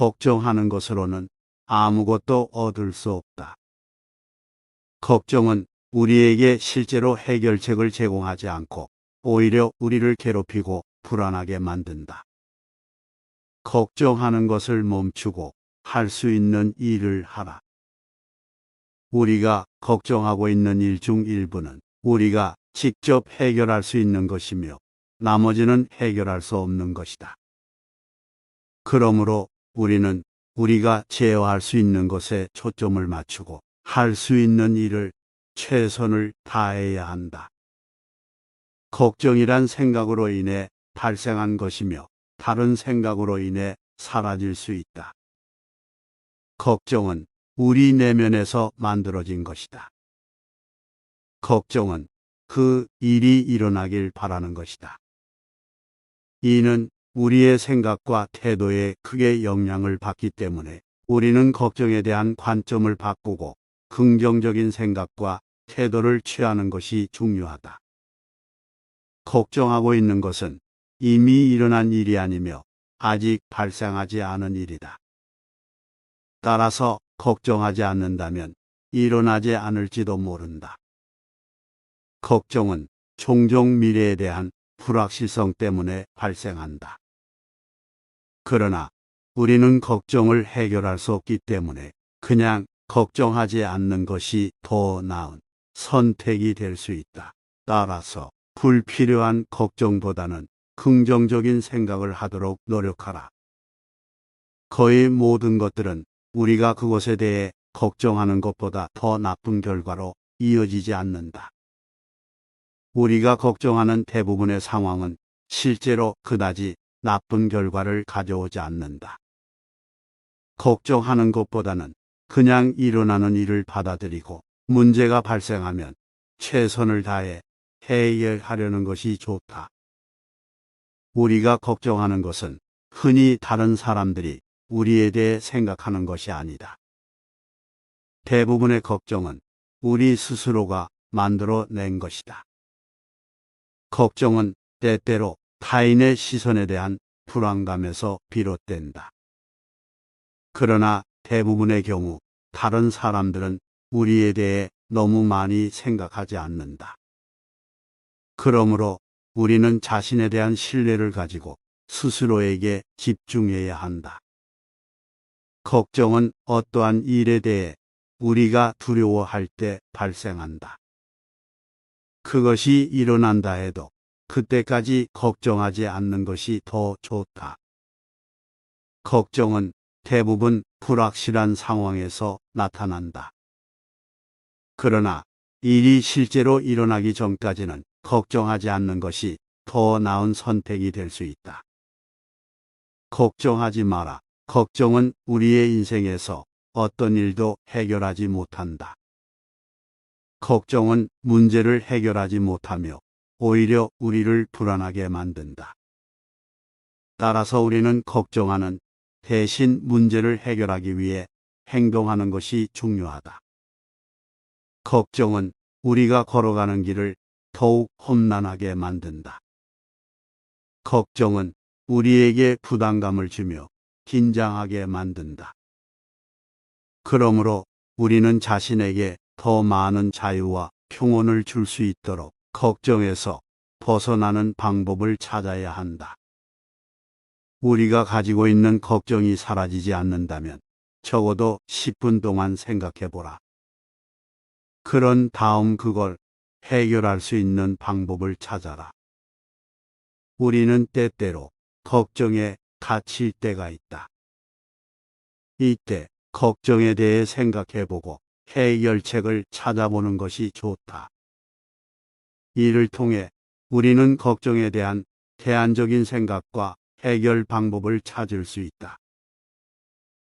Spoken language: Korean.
걱정하는 것으로는 아무것도 얻을 수 없다. 걱정은 우리에게 실제로 해결책을 제공하지 않고 오히려 우리를 괴롭히고 불안하게 만든다. 걱정하는 것을 멈추고 할 수 있는 일을 하라. 우리가 걱정하고 있는 일 중 일부는 우리가 직접 해결할 수 있는 것이며 나머지는 해결할 수 없는 것이다. 그러므로 우리는 우리가 제어할 수 있는 것에 초점을 맞추고 할 수 있는 일을 최선을 다해야 한다. 걱정이란 생각으로 인해 발생한 것이며 다른 생각으로 인해 사라질 수 있다. 걱정은 우리 내면에서 만들어진 것이다. 걱정은 그 일이 일어나길 바라는 것이다. 이는 우리의 생각과 태도에 크게 영향을 받기 때문에 우리는 걱정에 대한 관점을 바꾸고 긍정적인 생각과 태도를 취하는 것이 중요하다. 걱정하고 있는 것은 이미 일어난 일이 아니며 아직 발생하지 않은 일이다. 따라서 걱정하지 않는다면 일어나지 않을지도 모른다. 걱정은 종종 미래에 대한 불확실성 때문에 발생한다. 그러나 우리는 걱정을 해결할 수 없기 때문에 그냥 걱정하지 않는 것이 더 나은 선택이 될 수 있다. 따라서 불필요한 걱정보다는 긍정적인 생각을 하도록 노력하라. 거의 모든 것들은 우리가 그것에 대해 걱정하는 것보다 더 나쁜 결과로 이어지지 않는다. 우리가 걱정하는 대부분의 상황은 실제로 그다지 나쁜 결과를 가져오지 않는다. 걱정하는 것보다는 그냥 일어나는 일을 받아들이고 문제가 발생하면 최선을 다해 해결하려는 것이 좋다. 우리가 걱정하는 것은 흔히 다른 사람들이 우리에 대해 생각하는 것이 아니다. 대부분의 걱정은 우리 스스로가 만들어낸 것이다. 걱정은 때때로 타인의 시선에 대한 불안감에서 비롯된다. 그러나 대부분의 경우 다른 사람들은 우리에 대해 너무 많이 생각하지 않는다. 그러므로 우리는 자신에 대한 신뢰를 가지고 스스로에게 집중해야 한다. 걱정은 어떠한 일에 대해 우리가 두려워할 때 발생한다. 그것이 일어난다 해도 그때까지 걱정하지 않는 것이 더 좋다. 걱정은 대부분 불확실한 상황에서 나타난다. 그러나 일이 실제로 일어나기 전까지는 걱정하지 않는 것이 더 나은 선택이 될 수 있다. 걱정하지 마라. 걱정은 우리의 인생에서 어떤 일도 해결하지 못한다. 걱정은 문제를 해결하지 못하며 오히려 우리를 불안하게 만든다. 따라서 우리는 걱정하는 대신 문제를 해결하기 위해 행동하는 것이 중요하다. 걱정은 우리가 걸어가는 길을 더욱 험난하게 만든다. 걱정은 우리에게 부담감을 주며 긴장하게 만든다. 그러므로 우리는 자신에게 더 많은 자유와 평온을 줄 수 있도록 걱정에서 벗어나는 방법을 찾아야 한다. 우리가 가지고 있는 걱정이 사라지지 않는다면 적어도 10분 동안 생각해 보라. 그런 다음 그걸 해결할 수 있는 방법을 찾아라. 우리는 때때로 걱정에 갇힐 때가 있다. 이때 걱정에 대해 생각해 보고 해결책을 찾아보는 것이 좋다. 이를 통해 우리는 걱정에 대한 대안적인 생각과 해결 방법을 찾을 수 있다.